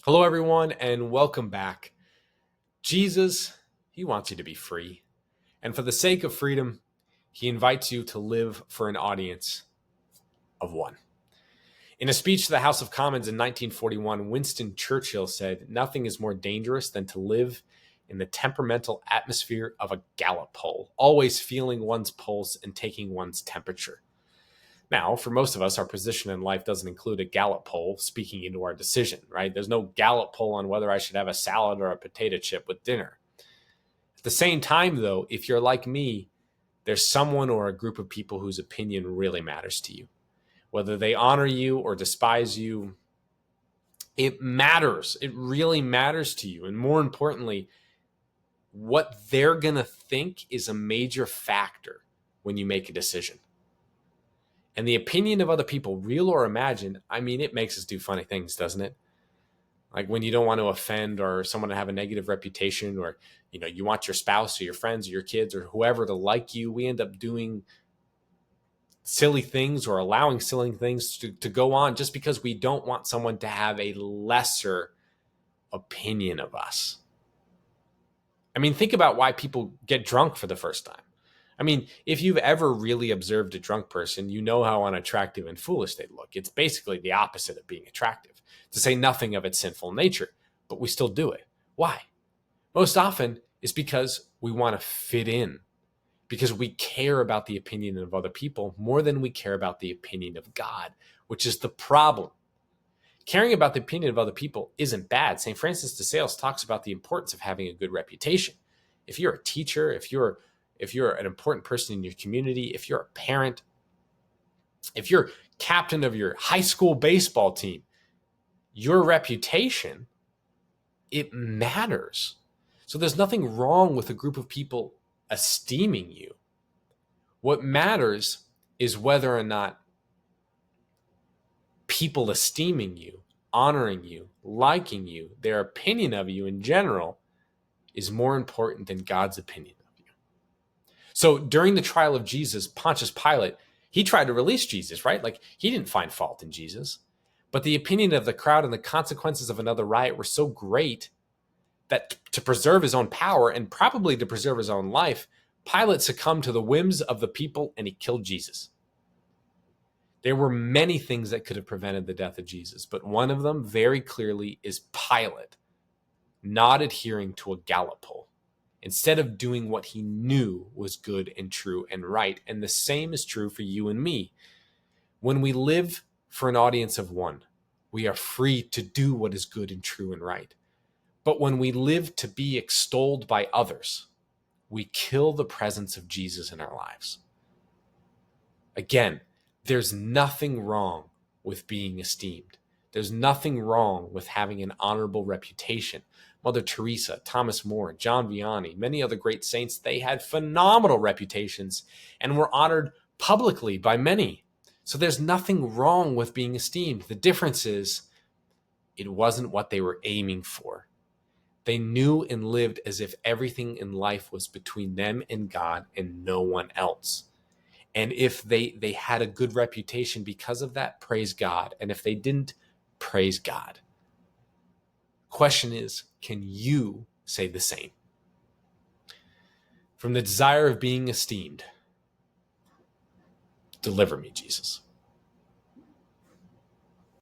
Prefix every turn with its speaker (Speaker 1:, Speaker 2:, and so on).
Speaker 1: Hello, everyone, and welcome back. Jesus, he wants you to be free. And for the sake of freedom, he invites you to live for an audience of one. In a speech to the House of Commons in 1941, Winston Churchill said, "Nothing is more dangerous than to live in the temperamental atmosphere of a Gallup poll, always feeling one's pulse and taking one's temperature." Now, for most of us, our position in life doesn't include a Gallup poll speaking into our decision, right? There's no Gallup poll on whether I should have a salad or a potato chip with dinner. At the same time, though, if you're like me, there's someone or a group of people whose opinion really matters to you. Whether they honor you or despise you, it matters. It really matters to you. And more importantly, what they're going to think is a major factor when you make a decision. And the opinion of other people, real or imagined, it makes us do funny things, doesn't it? Like when you don't want to offend or someone to have a negative reputation, or you want your spouse or your friends or your kids or whoever to like you, we end up doing silly things or allowing silly things to go on just because we don't want someone to have a lesser opinion of us. Think about why people get drunk for the first time. If you've ever really observed a drunk person, you know how unattractive and foolish they look. It's basically the opposite of being attractive, to say nothing of its sinful nature, but we still do it. Why? Most often it's because we want to fit in, because we care about the opinion of other people more than we care about the opinion of God, which is the problem. Caring about the opinion of other people isn't bad. St. Francis de Sales talks about the importance of having a good reputation. If you're a teacher, if you're an important person in your community, if you're a parent, if you're captain of your high school baseball team, your reputation, it matters. So there's nothing wrong with a group of people esteeming you. What matters is whether or not people esteeming you, honoring you, liking you, their opinion of you in general is more important than God's opinion. So during the trial of Jesus, Pontius Pilate, he tried to release Jesus, right? Like he didn't find fault in Jesus. But the opinion of the crowd and the consequences of another riot were so great that to preserve his own power and probably to preserve his own life, Pilate succumbed to the whims of the people and he killed Jesus. There were many things that could have prevented the death of Jesus, but one of them very clearly is Pilate not adhering to a Gallup poll, instead of doing what he knew was good and true and right. And the same is true for you and me. When we live for an audience of one, we are free to do what is good and true and right. But when we live to be extolled by others, we kill the presence of Jesus in our lives. Again, there's nothing wrong with being esteemed. There's nothing wrong with having an honorable reputation. Mother Teresa, Thomas More, John Vianney, many other great saints, they had phenomenal reputations and were honored publicly by many. So there's nothing wrong with being esteemed. The difference is it wasn't what they were aiming for. They knew and lived as if everything in life was between them and God and no one else. And if they had a good reputation because of that, praise God. And if they didn't, praise God. Question is, can you say the same? From the desire of being esteemed, deliver me, Jesus.